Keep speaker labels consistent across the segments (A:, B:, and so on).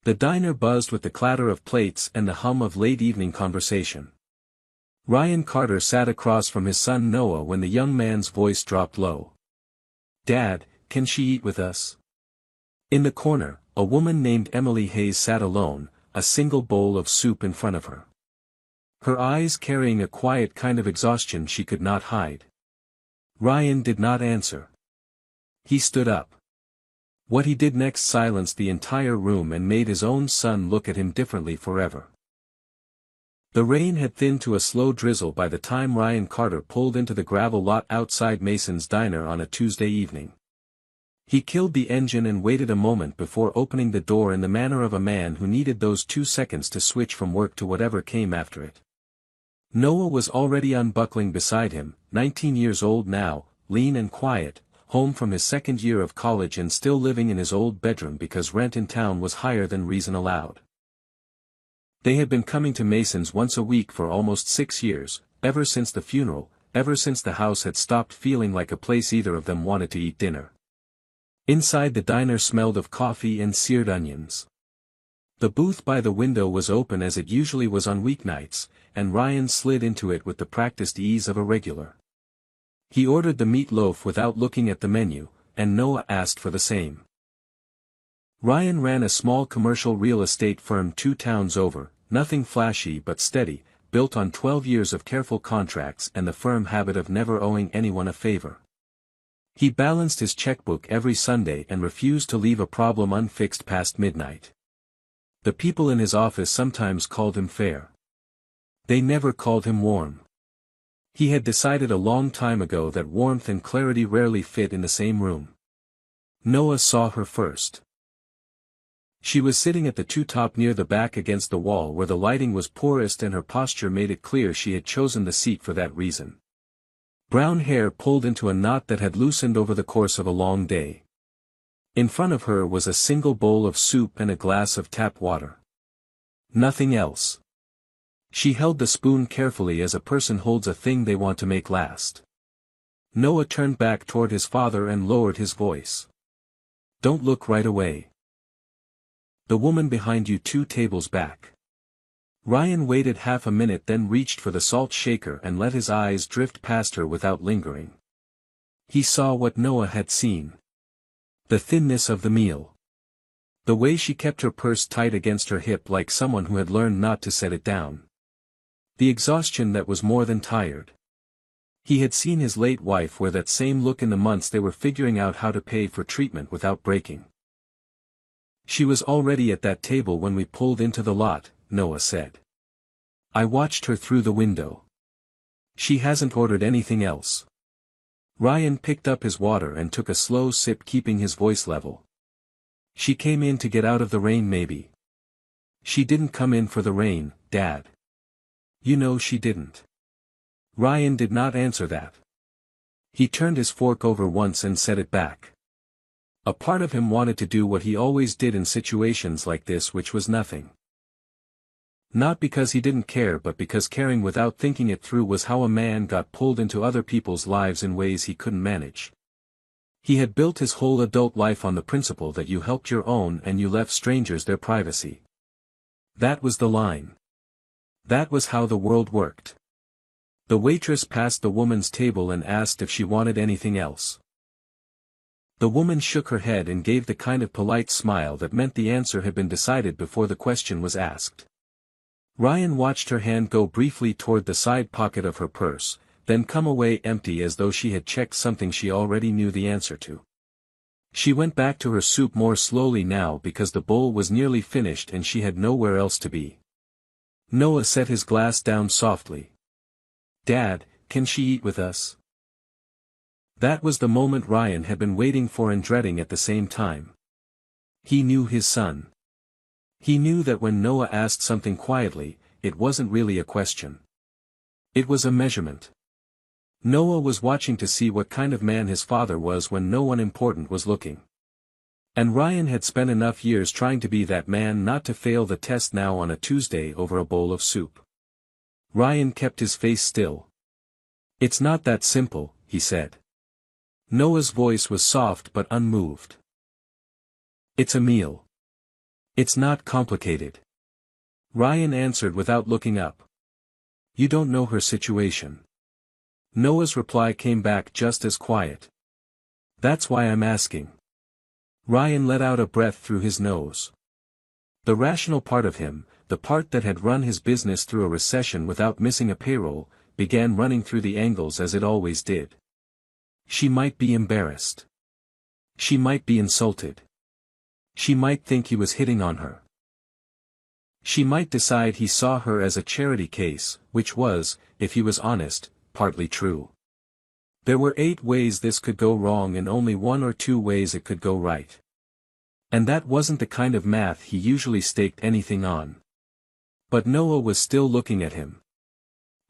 A: The diner buzzed with the clatter of plates and the hum of late-evening conversation. Ryan Carter sat across from his son Noah when the young man's voice dropped low. "Dad, can she eat with us?" In the corner, a woman named Emily Hayes sat alone, a single bowl of soup in front of her. Her eyes carrying a quiet kind of exhaustion she could not hide. Ryan did not answer. He stood up. What he did next silenced the entire room and made his own son look at him differently forever. The rain had thinned to a slow drizzle by the time Ryan Carter pulled into the gravel lot outside Mason's diner on a Tuesday evening. He killed the engine and waited a moment before opening the door in the manner of a man who needed those 2 seconds to switch from work to whatever came after it. Noah was already unbuckling beside him, 19 years old now, lean and quiet, home from his second year of college and still living in his old bedroom because rent in town was higher than reason allowed. They had been coming to Mason's once a week for almost 6 years, ever since the funeral, ever since the house had stopped feeling like a place either of them wanted to eat dinner. Inside the diner smelled of coffee and seared onions. The booth by the window was open as it usually was on weeknights, and Ryan slid into it with the practiced ease of a regular. He ordered the meat loaf without looking at the menu, and Noah asked for the same. Ryan ran a small commercial real estate firm 2 towns over, nothing flashy but steady, built on 12 years of careful contracts and the firm habit of never owing anyone a favor. He balanced his checkbook every Sunday and refused to leave a problem unfixed past midnight. The people in his office sometimes called him fair. They never called him warm. He had decided a long time ago that warmth and clarity rarely fit in the same room. Noah saw her first. She was sitting at the two-top near the back against the wall where the lighting was poorest and her posture made it clear she had chosen the seat for that reason. Brown hair pulled into a knot that had loosened over the course of a long day. In front of her was a single bowl of soup and a glass of tap water. Nothing else. She held the spoon carefully as a person holds a thing they want to make last. Noah turned back toward his father and lowered his voice. "Don't look right away. The woman behind you 2 tables back." Ryan waited half a minute then reached for the salt shaker and let his eyes drift past her without lingering. He saw what Noah had seen. The thinness of the meal. The way she kept her purse tight against her hip like someone who had learned not to set it down. The exhaustion that was more than tired. He had seen his late wife wear that same look in the months they were figuring out how to pay for treatment without breaking. "She was already at that table when we pulled into the lot," Noah said. "I watched her through the window. She hasn't ordered anything else." Ryan picked up his water and took a slow sip keeping his voice level. "She came in to get out of the rain maybe." "She didn't come in for the rain, Dad." "You know she didn't." Ryan did not answer that. He turned his fork over once and set it back. A part of him wanted to do what he always did in situations like this, which was nothing. Not because he didn't care but because caring without thinking it through was how a man got pulled into other people's lives in ways he couldn't manage. He had built his whole adult life on the principle that you helped your own and you left strangers their privacy. That was the line. That was how the world worked. The waitress passed the woman's table and asked if she wanted anything else. The woman shook her head and gave the kind of polite smile that meant the answer had been decided before the question was asked. Ryan watched her hand go briefly toward the side pocket of her purse, then come away empty as though she had checked something she already knew the answer to. She went back to her soup more slowly now because the bowl was nearly finished and she had nowhere else to be. Noah set his glass down softly. "Dad, can she eat with us?" That was the moment Ryan had been waiting for and dreading at the same time. He knew his son. He knew that when Noah asked something quietly, it wasn't really a question. It was a measurement. Noah was watching to see what kind of man his father was when no one important was looking. And Ryan had spent enough years trying to be that man not to fail the test now on a Tuesday over a bowl of soup. Ryan kept his face still. "It's not that simple," he said. Noah's voice was soft but unmoved. "It's a meal. It's not complicated. Ryan answered without looking up. You don't know her situation. Noah's reply came back just as quiet. That's why I'm asking. Ryan let out a breath through his nose. The rational part of him, the part that had run his business through a recession without missing a payroll, began running through the angles as it always did. She might be embarrassed. She might be insulted. She might think he was hitting on her. She might decide he saw her as a charity case, which was, if he was honest, partly true. There were 8 ways this could go wrong and only 1 or 2 ways it could go right. And that wasn't the kind of math he usually staked anything on. But Noah was still looking at him.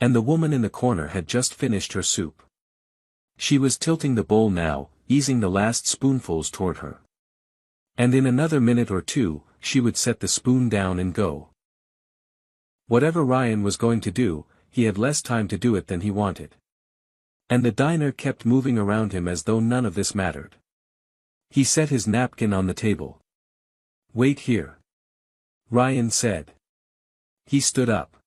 A: And the woman in the corner had just finished her soup. She was tilting the bowl now, easing the last spoonfuls toward her. And in another minute or 2, she would set the spoon down and go. Whatever Ryan was going to do, he had less time to do it than he wanted. And the diner kept moving around him as though none of this mattered. He set his napkin on the table. Wait here. Ryan said. He stood up.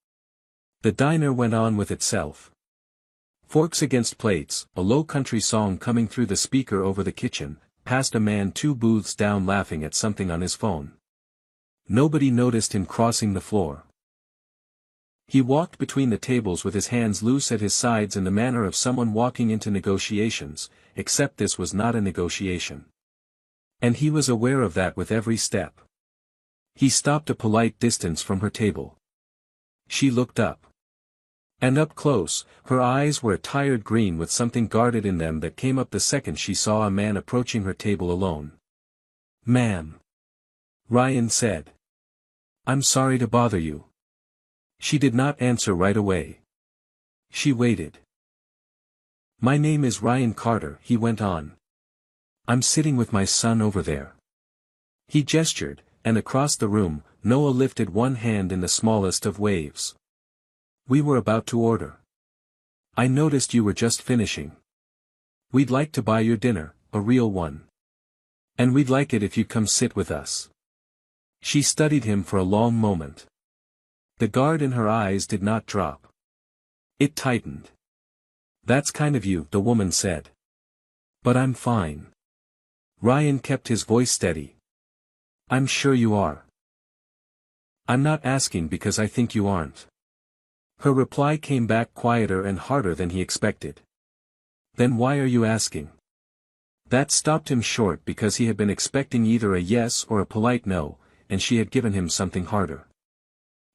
A: The diner went on with itself. Forks against plates, a low country song coming through the speaker over the kitchen, past a man 2 booths down laughing at something on his phone. Nobody noticed him crossing the floor. He walked between the tables with his hands loose at his sides in the manner of someone walking into negotiations, except this was not a negotiation. And he was aware of that with every step. He stopped a polite distance from her table. She looked up. And up close, her eyes were a tired green with something guarded in them that came up the second she saw a man approaching her table alone. Ma'am. Ryan said. I'm sorry to bother you. She did not answer right away. She waited. My name is Ryan Carter, he went on. I'm sitting with my son over there. He gestured, and across the room, Noah lifted one hand in the smallest of waves. We were about to order. I noticed you were just finishing. We'd like to buy your dinner, a real one. And we'd like it if you'd come sit with us. She studied him for a long moment. The guard in her eyes did not drop. It tightened. That's kind of you, the woman said. But I'm fine. Ryan kept his voice steady. I'm sure you are. I'm not asking because I think you aren't. Her reply came back quieter and harder than he expected. Then why are you asking? That stopped him short because he had been expecting either a yes or a polite no, and she had given him something harder.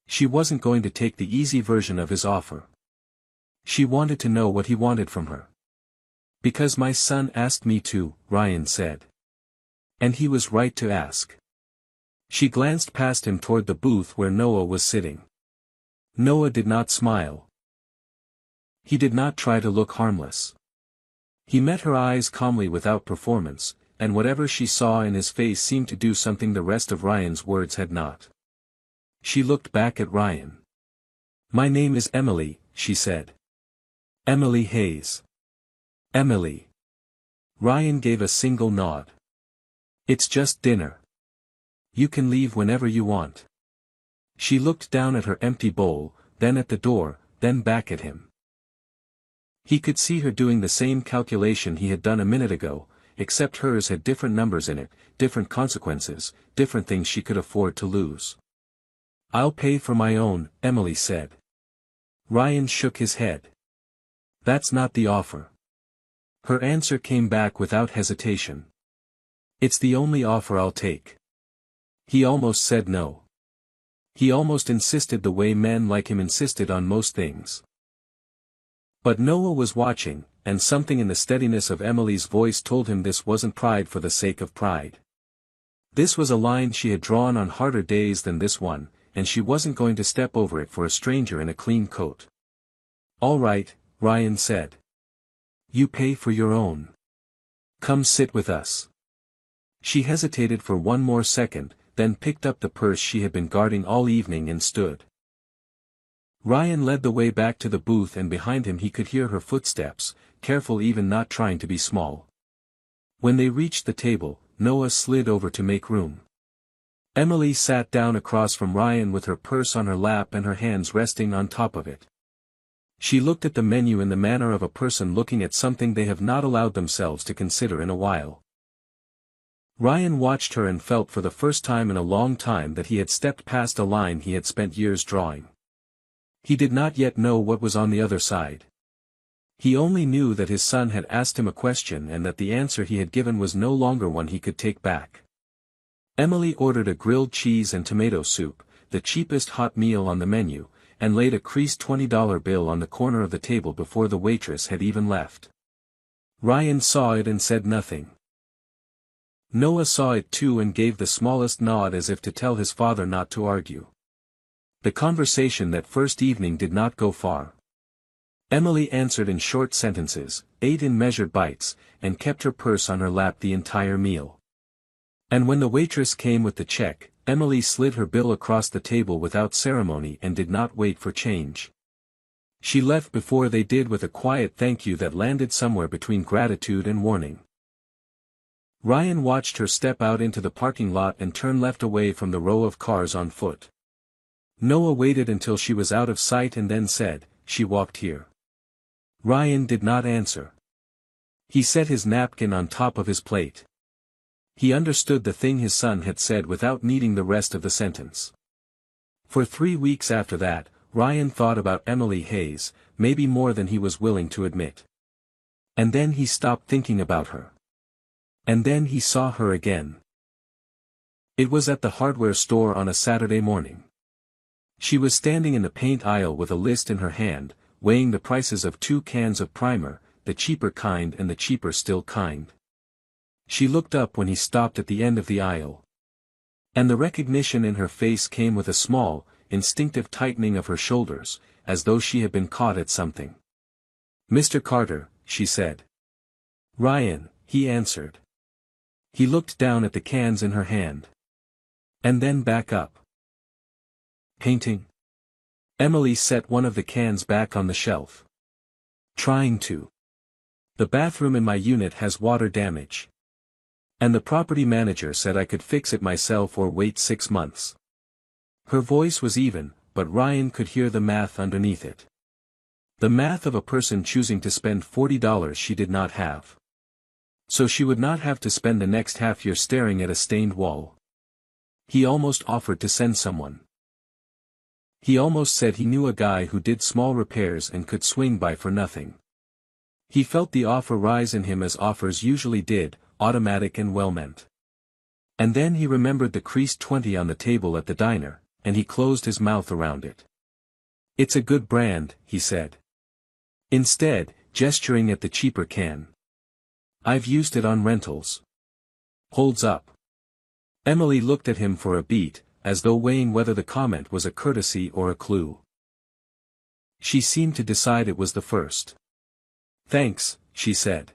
A: She wasn't going to take the easy version of his offer. She wanted to know what he wanted from her. Because my son asked me to, Ryan said. And he was right to ask. She glanced past him toward the booth where Noah was sitting. Noah did not smile. He did not try to look harmless. He met her eyes calmly without performance, and whatever she saw in his face seemed to do something the rest of Ryan's words had not. She looked back at Ryan. My name is Emily, she said. Emily Hayes. Emily. Ryan gave a single nod. It's just dinner. You can leave whenever you want. She looked down at her empty bowl, then at the door, then back at him. He could see her doing the same calculation he had done a minute ago, except hers had different numbers in it, different consequences, different things she could afford to lose. I'll pay for my own, Emily said. Ryan shook his head. That's not the offer. Her answer came back without hesitation. It's the only offer I'll take. He almost said no. He almost insisted the way men like him insisted on most things. But Noah was watching, and something in the steadiness of Emily's voice told him this wasn't pride for the sake of pride. This was a line she had drawn on harder days than this one, and she wasn't going to step over it for a stranger in a clean coat. All right, Ryan said. You pay for your own. Come sit with us. She hesitated for one more second, then picked up the purse she had been guarding all evening and stood. Ryan led the way back to the booth, and behind him he could hear her footsteps, careful even not trying to be small. When they reached the table, Noah slid over to make room. Emily sat down across from Ryan with her purse on her lap and her hands resting on top of it. She looked at the menu in the manner of a person looking at something they have not allowed themselves to consider in a while. Ryan watched her and felt for the first time in a long time that he had stepped past a line he had spent years drawing. He did not yet know what was on the other side. He only knew that his son had asked him a question and that the answer he had given was no longer one he could take back. Emily ordered a grilled cheese and tomato soup, the cheapest hot meal on the menu, and laid a creased $20 bill on the corner of the table before the waitress had even left. Ryan saw it and said nothing. Noah saw it too and gave the smallest nod as if to tell his father not to argue. The conversation that first evening did not go far. Emily answered in short sentences, ate in measured bites, and kept her purse on her lap the entire meal. And when the waitress came with the check, Emily slid her bill across the table without ceremony and did not wait for change. She left before they did with a quiet thank you that landed somewhere between gratitude and warning. Ryan watched her step out into the parking lot and turn left away from the row of cars on foot. Noah waited until she was out of sight and then said, "She walked here." Ryan did not answer. He set his napkin on top of his plate. He understood the thing his son had said without needing the rest of the sentence. For 3 weeks after that, Ryan thought about Emily Hayes, maybe more than he was willing to admit. And then he stopped thinking about her. And then he saw her again. It was at the hardware store on a Saturday morning. She was standing in the paint aisle with a list in her hand, weighing the prices of 2 cans of primer, the cheaper kind and the cheaper still kind. She looked up when he stopped at the end of the aisle. And the recognition in her face came with a small, instinctive tightening of her shoulders, as though she had been caught at something. "Mr. Carter," she said. "Ryan," he answered. He looked down at the cans in her hand. And then back up. "Painting?" Emily set one of the cans back on the shelf. "Trying to. The bathroom in my unit has water damage. And the property manager said I could fix it myself or wait 6 months. Her voice was even, but Ryan could hear the math underneath it. The math of a person choosing to spend $40 she did not have. So she would not have to spend the next half year staring at a stained wall. He almost offered to send someone. He almost said he knew a guy who did small repairs and could swing by for nothing. He felt the offer rise in him as offers usually did, automatic and well-meant. And then he remembered the creased 20 on the table at the diner, and he closed his mouth around it. "It's a good brand," he said. Instead, gesturing at the cheaper can. "I've used it on rentals. Holds up." Emily looked at him for a beat, as though weighing whether the comment was a courtesy or a clue. She seemed to decide it was the first. "Thanks," she said.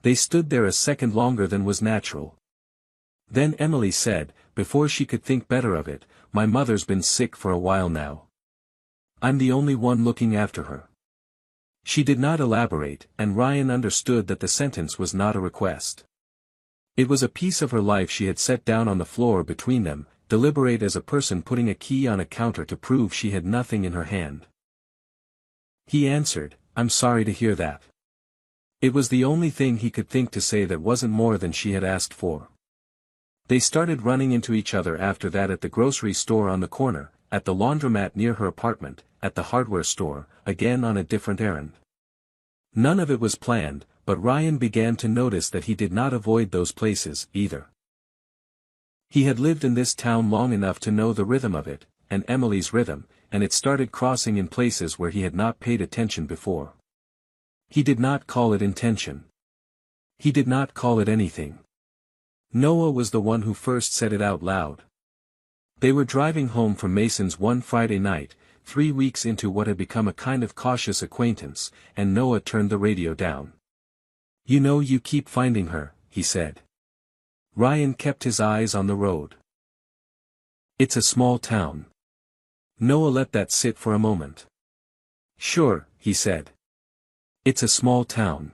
A: They stood there a second longer than was natural. Then Emily said, before she could think better of it, "My mother's been sick for a while now. I'm the only one looking after her." She did not elaborate, and Ryan understood that the sentence was not a request. It was a piece of her life she had set down on the floor between them, deliberate as a person putting a key on a counter to prove she had nothing in her hand. He answered, "I'm sorry to hear that." It was the only thing he could think to say that wasn't more than she had asked for. They started running into each other after that at the grocery store on the corner, at the laundromat near her apartment, at the hardware store, again on a different errand. None of it was planned, but Ryan began to notice that he did not avoid those places, either. He had lived in this town long enough to know the rhythm of it, and Emily's rhythm, and it started crossing in places where he had not paid attention before. He did not call it intention. He did not call it anything. Noah was the one who first said it out loud. They were driving home from Mason's one Friday night, 3 weeks into what had become a kind of cautious acquaintance, and Noah turned the radio down. "You know you keep finding her," he said. Ryan kept his eyes on the road. "It's a small town." Noah let that sit for a moment. "Sure," he said. "It's a small town."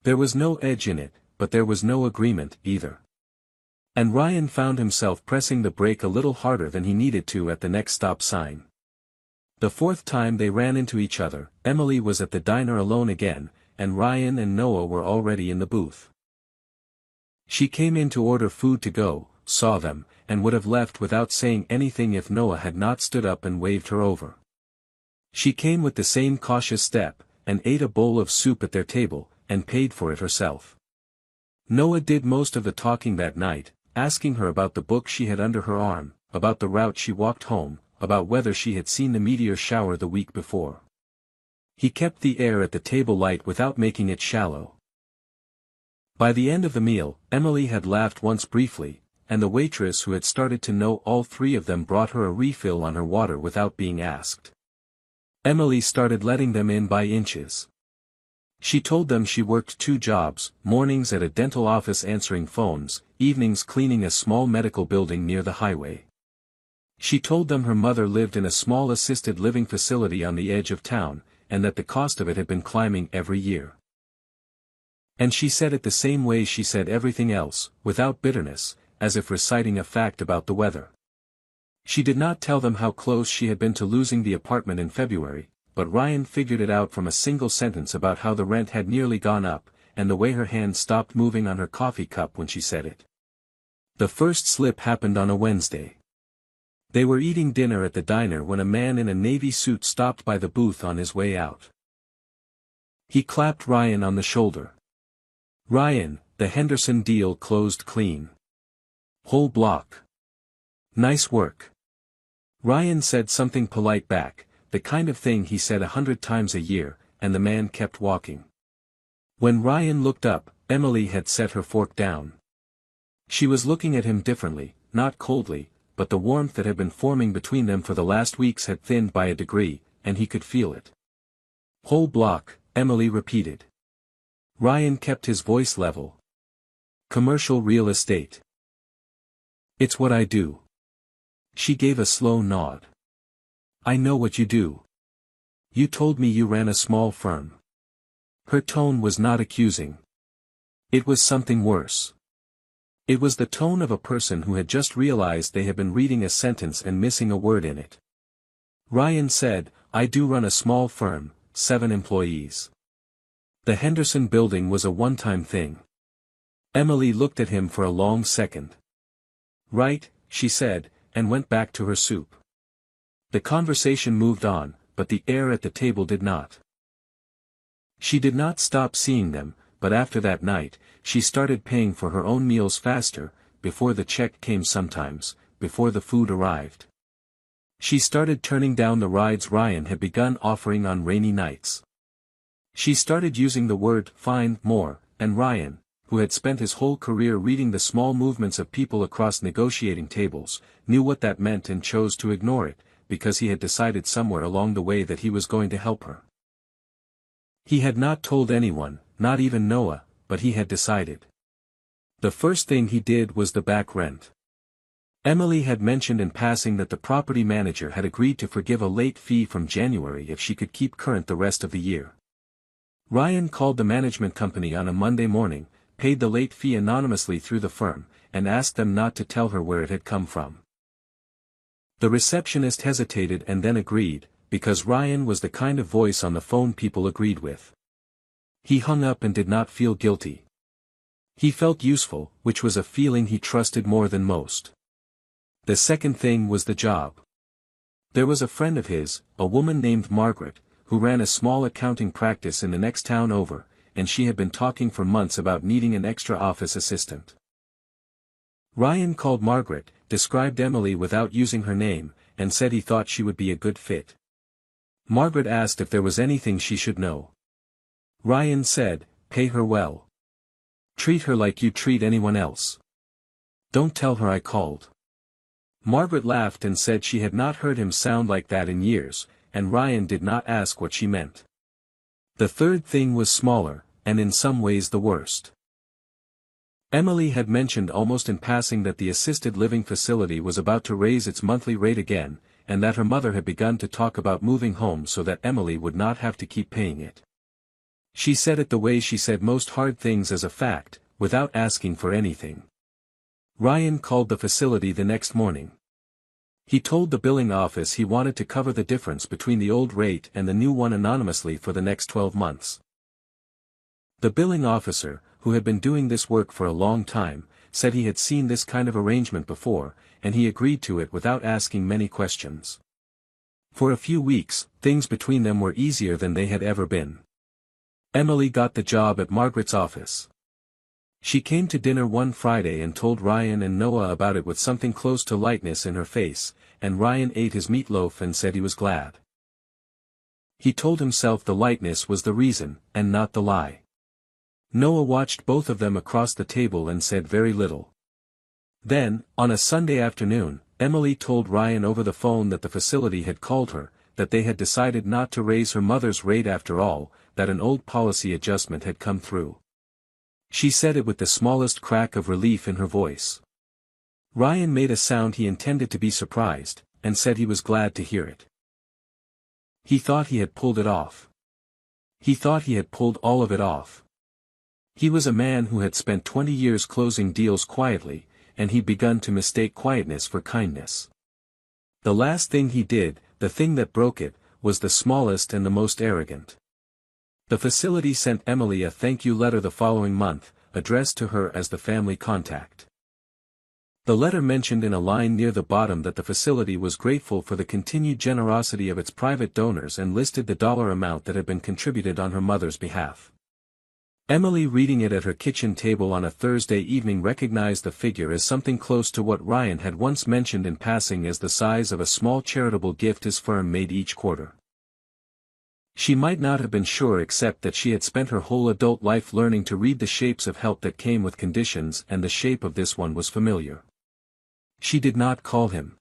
A: There was no edge in it, but there was no agreement, either. And Ryan found himself pressing the brake a little harder than he needed to at the next stop sign. The fourth time they ran into each other, Emily was at the diner alone again, and Ryan and Noah were already in the booth. She came in to order food to go, saw them, and would have left without saying anything if Noah had not stood up and waved her over. She came with the same cautious step, and ate a bowl of soup at their table, and paid for it herself. Noah did most of the talking that night, asking her about the book she had under her arm, about the route she walked home, about whether she had seen the meteor shower the week before. He kept the air at the table light without making it shallow. By the end of the meal, Emily had laughed once briefly, and the waitress who had started to know all three of them brought her a refill on her water without being asked. Emily started letting them in by inches. She told them she worked 2 jobs, mornings at a dental office answering phones, evenings cleaning a small medical building near the highway. She told them her mother lived in a small assisted living facility on the edge of town, and that the cost of it had been climbing every year. And she said it the same way she said everything else, without bitterness, as if reciting a fact about the weather. She did not tell them how close she had been to losing the apartment in February, but Ryan figured it out from a single sentence about how the rent had nearly gone up, and the way her hand stopped moving on her coffee cup when she said it. The first slip happened on a Wednesday. They were eating dinner at the diner when a man in a navy suit stopped by the booth on his way out. He clapped Ryan on the shoulder. "Ryan, the Henderson deal closed clean. Whole block. Nice work." Ryan said something polite back, the kind of thing he said 100 times a year, and the man kept walking. When Ryan looked up, Emily had set her fork down. She was looking at him differently, not coldly, but the warmth that had been forming between them for the last weeks had thinned by a degree, and he could feel it. "Whole block," Emily repeated. Ryan kept his voice level. "Commercial real estate. It's what I do." She gave a slow nod. "I know what you do. You told me you ran a small firm." Her tone was not accusing. It was something worse. It was the tone of a person who had just realized they had been reading a sentence and missing a word in it. Ryan said, "I do run a small firm, 7 employees. The Henderson building was a one-time thing." Emily looked at him for a long second. "Right," she said, and went back to her soup. The conversation moved on, but the air at the table did not. She did not stop seeing them, but after that night, she started paying for her own meals faster, before the check came sometimes, before the food arrived. She started turning down the rides Ryan had begun offering on rainy nights. She started using the word "fine" more, and Ryan, who had spent his whole career reading the small movements of people across negotiating tables, knew what that meant and chose to ignore it, because he had decided somewhere along the way that he was going to help her. He had not told anyone, not even Noah, but he had decided. The first thing he did was the back rent. Emily had mentioned in passing that the property manager had agreed to forgive a late fee from January if she could keep current the rest of the year. Ryan called the management company on a Monday morning, paid the late fee anonymously through the firm, and asked them not to tell her where it had come from. The receptionist hesitated and then agreed, because Ryan was the kind of voice on the phone people agreed with. He hung up and did not feel guilty. He felt useful, which was a feeling he trusted more than most. The second thing was the job. There was a friend of his, a woman named Margaret, who ran a small accounting practice in the next town over, and she had been talking for months about needing an extra office assistant. Ryan called Margaret, described Emily without using her name, and said he thought she would be a good fit. Margaret asked if there was anything she should know. Ryan said, "Pay her well. Treat her like you treat anyone else. Don't tell her I called." Margaret laughed and said she had not heard him sound like that in years, and Ryan did not ask what she meant. The third thing was smaller, and in some ways the worst. Emily had mentioned almost in passing that the assisted living facility was about to raise its monthly rate again, and that her mother had begun to talk about moving home so that Emily would not have to keep paying it. She said it the way she said most hard things as a fact, without asking for anything. Ryan called the facility the next morning. He told the billing office he wanted to cover the difference between the old rate and the new one anonymously for the next 12 months. The billing officer, who had been doing this work for a long time, said he had seen this kind of arrangement before, and he agreed to it without asking many questions. For a few weeks, things between them were easier than they had ever been. Emily got the job at Margaret's office. She came to dinner one Friday and told Ryan and Noah about it with something close to lightness in her face, and Ryan ate his meatloaf and said he was glad. He told himself the lightness was the reason, and not the lie. Noah watched both of them across the table and said very little. Then, on a Sunday afternoon, Emily told Ryan over the phone that the facility had called her, that they had decided not to raise her mother's rate after all, that an old policy adjustment had come through. She said it with the smallest crack of relief in her voice. Ryan made a sound he intended to be surprised, and said he was glad to hear it. He thought he had pulled it off. He thought he had pulled all of it off. He was a man who had spent 20 years closing deals quietly, and he'd begun to mistake quietness for kindness. The last thing he did, the thing that broke it, was the smallest and the most arrogant. The facility sent Emily a thank you letter the following month, addressed to her as the family contact. The letter mentioned in a line near the bottom that the facility was grateful for the continued generosity of its private donors and listed the dollar amount that had been contributed on her mother's behalf. Emily, reading it at her kitchen table on a Thursday evening, recognized the figure as something close to what Ryan had once mentioned in passing as the size of a small charitable gift his firm made each quarter. She might not have been sure except that she had spent her whole adult life learning to read the shapes of help that came with conditions, and the shape of this one was familiar. She did not call him.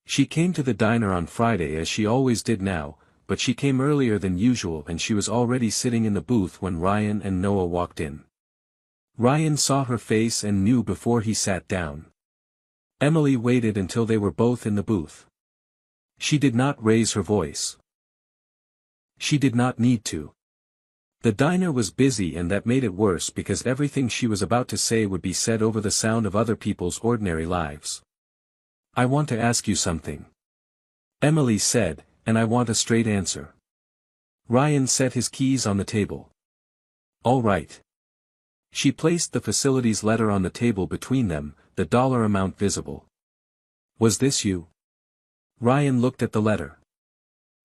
A: She came to the diner on Friday as she always did now, but she came earlier than usual and she was already sitting in the booth when Ryan and Noah walked in. Ryan saw her face and knew before he sat down. Emily waited until they were both in the booth. She did not raise her voice. She did not need to. The diner was busy, and that made it worse because everything she was about to say would be said over the sound of other people's ordinary lives. "I want to ask you something," Emily said, "and I want a straight answer." Ryan set his keys on the table. "All right." She placed the facility's letter on the table between them, the dollar amount visible. "Was this you?" Ryan looked at the letter.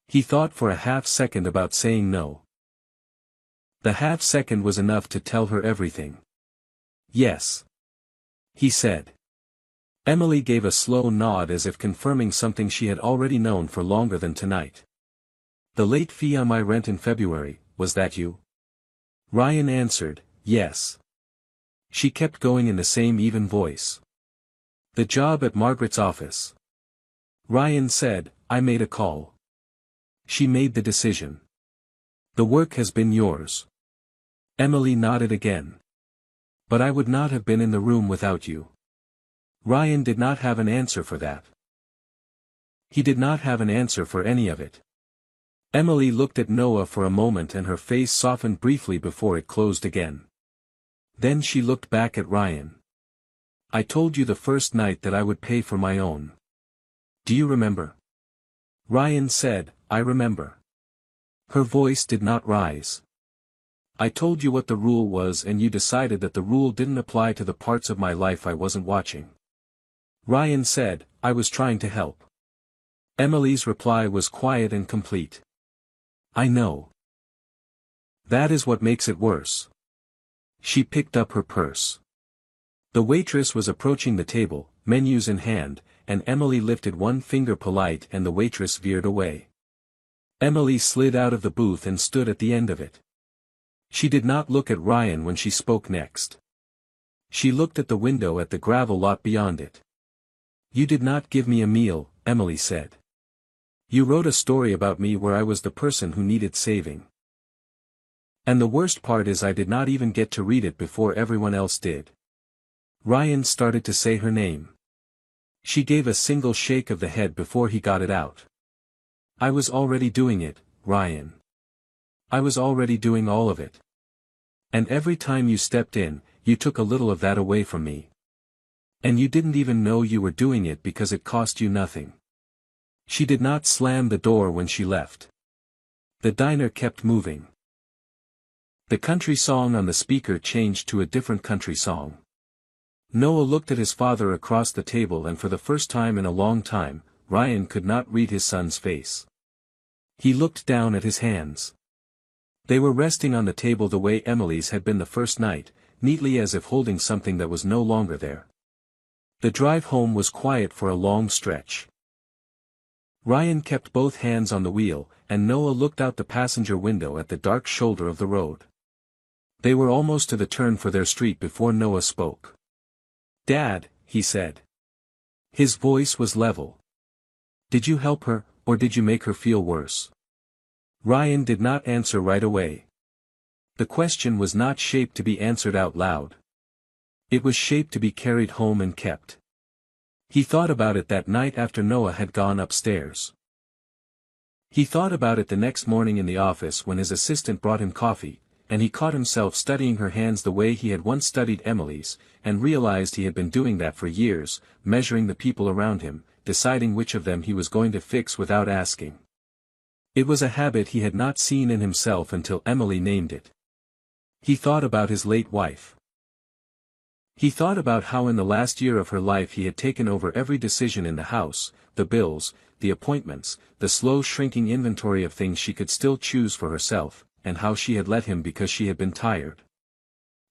A: He thought for a half-second about saying no. The half-second was enough to tell her everything. "Yes," he said. Emily gave a slow nod as if confirming something she had already known for longer than tonight. "The late fee on my rent in February, was that you?" Ryan answered, "Yes." She kept going in the same even voice. "The job at Margaret's office?" Ryan said, "I made a call. She made the decision. The work has been yours." Emily nodded again. "But I would not have been in the room without you." Ryan did not have an answer for that. He did not have an answer for any of it. Emily looked at Noah for a moment and her face softened briefly before it closed again. Then she looked back at Ryan. "I told you the first night that I would pay for my own. Do you remember?" Ryan said, "I remember." Her voice did not rise. "I told you what the rule was and you decided that the rule didn't apply to the parts of my life I wasn't watching." Ryan said, "I was trying to help." Emily's reply was quiet and complete. "I know. That is what makes it worse." She picked up her purse. The waitress was approaching the table, menus in hand, and Emily lifted one finger polite and the waitress veered away. Emily slid out of the booth and stood at the end of it. She did not look at Ryan when she spoke next. She looked at the window at the gravel lot beyond it. "You did not give me a meal," Emily said. "You wrote a story about me where I was the person who needed saving. And the worst part is I did not even get to read it before everyone else did." Ryan started to say her name. She gave a single shake of the head before he got it out. "I was already doing it, Ryan. I was already doing all of it. And every time you stepped in, you took a little of that away from me." And you didn't even know you were doing it because it cost you nothing. She did not slam the door when she left. The diner kept moving. The country song on the speaker changed to a different country song. Noah looked at his father across the table, and for the first time in a long time, Ryan could not read his son's face. He looked down at his hands. They were resting on the table the way Emily's had been the first night, neatly as if holding something that was no longer there. The drive home was quiet for a long stretch. Ryan kept both hands on the wheel, and Noah looked out the passenger window at the dark shoulder of the road. They were almost to the turn for their street before Noah spoke. "Dad," he said. His voice was level. "Did you help her, or did you make her feel worse?" Ryan did not answer right away. The question was not shaped to be answered out loud. It was shaped to be carried home and kept. He thought about it that night after Noah had gone upstairs. He thought about it the next morning in the office when his assistant brought him coffee, and he caught himself studying her hands the way he had once studied Emily's, and realized he had been doing that for years, measuring the people around him, deciding which of them he was going to fix without asking. It was a habit he had not seen in himself until Emily named it. He thought about his late wife. He thought about how in the last year of her life he had taken over every decision in the house, the bills, the appointments, the slow shrinking inventory of things she could still choose for herself, and how she had let him because she had been tired.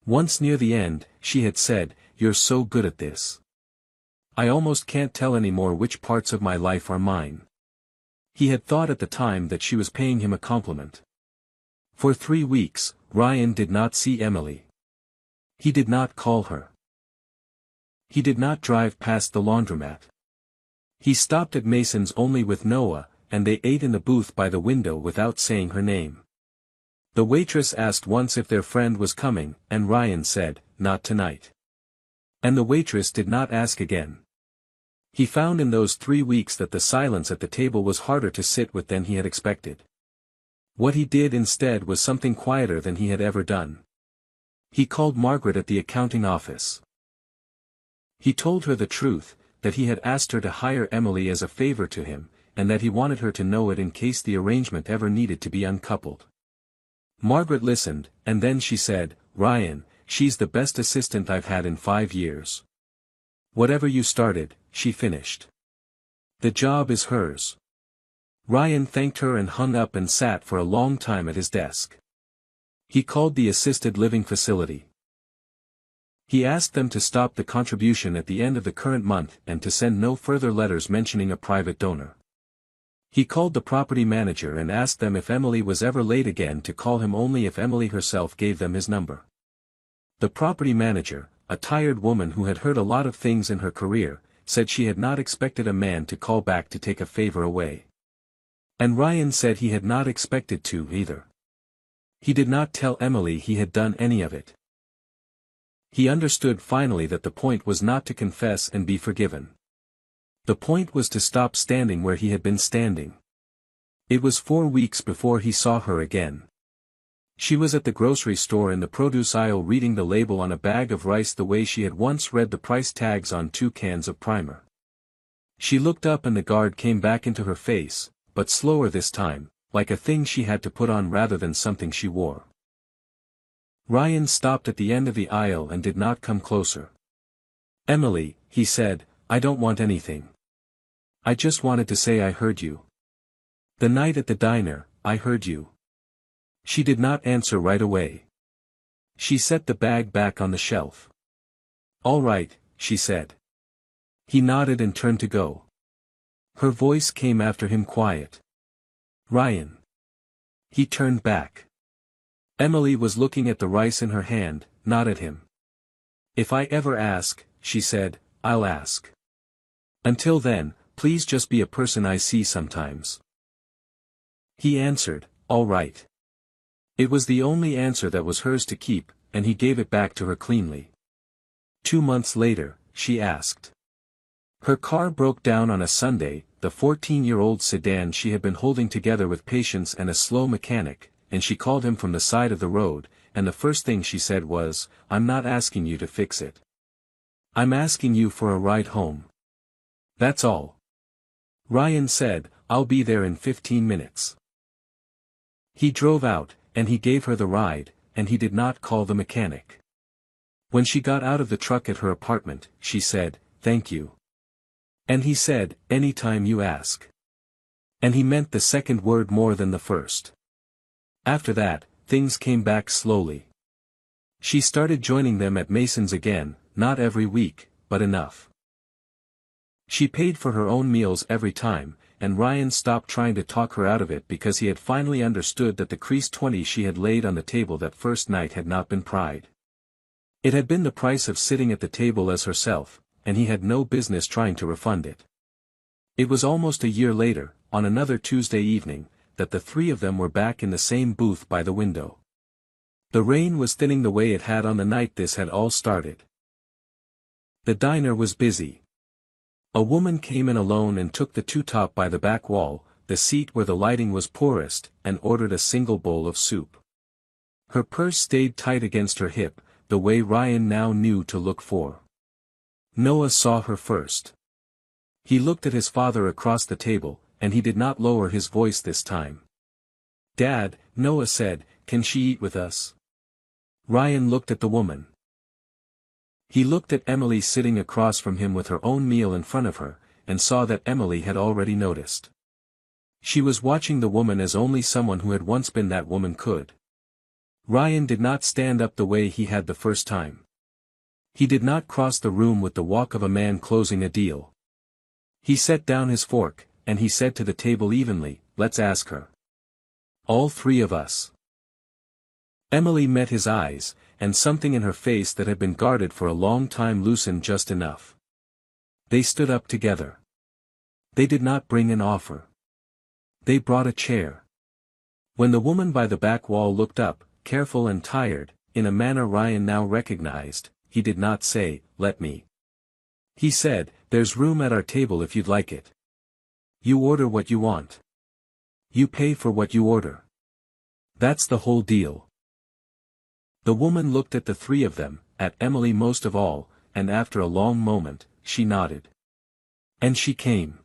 A: Once near the end, she had said, "You're so good at this. I almost can't tell anymore which parts of my life are mine." He had thought at the time that she was paying him a compliment. For 3 weeks, Ryan did not see Emily. He did not call her. He did not drive past the laundromat. He stopped at Mason's only with Noah, and they ate in the booth by the window without saying her name. The waitress asked once if their friend was coming, and Ryan said, "Not tonight." And the waitress did not ask again. He found in those 3 weeks that the silence at the table was harder to sit with than he had expected. What he did instead was something quieter than he had ever done. He called Margaret at the accounting office. He told her the truth, that he had asked her to hire Emily as a favor to him, and that he wanted her to know it in case the arrangement ever needed to be uncoupled. Margaret listened, and then she said, "Ryan, she's the best assistant I've had in 5 years. Whatever you started, she finished. The job is hers." Ryan thanked her and hung up and sat for a long time at his desk. He called the assisted living facility. He asked them to stop the contribution at the end of the current month and to send no further letters mentioning a private donor. He called the property manager and asked them if Emily was ever late again to call him only if Emily herself gave them his number. The property manager, a tired woman who had heard a lot of things in her career, said she had not expected a man to call back to take a favor away. And Ryan said he had not expected to either. He did not tell Emily he had done any of it. He understood finally that the point was not to confess and be forgiven. The point was to stop standing where he had been standing. It was 4 weeks before he saw her again. She was at the grocery store in the produce aisle reading the label on a bag of rice the way she had once read the price tags on 2 cans of primer. She looked up and the guard came back into her face, but slower this time, like a thing she had to put on rather than something she wore. Ryan stopped at the end of the aisle and did not come closer. "Emily," he said, "I don't want anything. I just wanted to say I heard you. The night at the diner, I heard you." She did not answer right away. She set the bag back on the shelf. "All right," she said. He nodded and turned to go. Her voice came after him quiet. "Ryan." He turned back. Emily was looking at the rice in her hand, not at him. "If I ever ask," she said, "I'll ask. Until then, please just be a person I see sometimes." He answered, "All right." It was the only answer that was hers to keep, and he gave it back to her cleanly. 2 months later, she asked. Her car broke down on a Sunday, the 14-year-old sedan she had been holding together with patience and a slow mechanic, and she called him from the side of the road, and the first thing she said was, "I'm not asking you to fix it. I'm asking you for a ride home. That's all. Ryan said, I'll be there in 15 minutes. He drove out, and he gave her the ride, and he did not call the mechanic. When she got out of the truck at her apartment, she said, thank you. And he said, anytime you ask. And he meant the second word more than the first. After that, things came back slowly. She started joining them at Mason's again, not every week, but enough. She paid for her own meals every time, and Ryan stopped trying to talk her out of it because he had finally understood that the creased 20 she had laid on the table that first night had not been pride. It had been the price of sitting at the table as herself, and he had no business trying to refund it. It was almost a year later, on another Tuesday evening, that the three of them were back in the same booth by the window. The rain was thinning the way it had on the night this had all started. The diner was busy. A woman came in alone and took the two-top by the back wall, the seat where the lighting was poorest, and ordered a single bowl of soup. Her purse stayed tight against her hip, the way Ryan now knew to look for. Noah saw her first. He looked at his father across the table, and he did not lower his voice this time. Dad, Noah said, can she eat with us? Ryan looked at the woman. He looked at Emily sitting across from him with her own meal in front of her, and saw that Emily had already noticed. She was watching the woman as only someone who had once been that woman could. Ryan did not stand up the way he had the first time. He did not cross the room with the walk of a man closing a deal. He set down his fork, and he said to the table evenly, let's ask her. All three of us. Emily met his eyes, and something in her face that had been guarded for a long time loosened just enough. They stood up together. They did not bring an offer. They brought a chair. When the woman by the back wall looked up, careful and tired, in a manner Ryan now recognized, he did not say, let me. He said, there's room at our table if you'd like it. You order what you want. You pay for what you order. That's the whole deal. The woman looked at the three of them, at Emily most of all, and after a long moment, she nodded. And she came.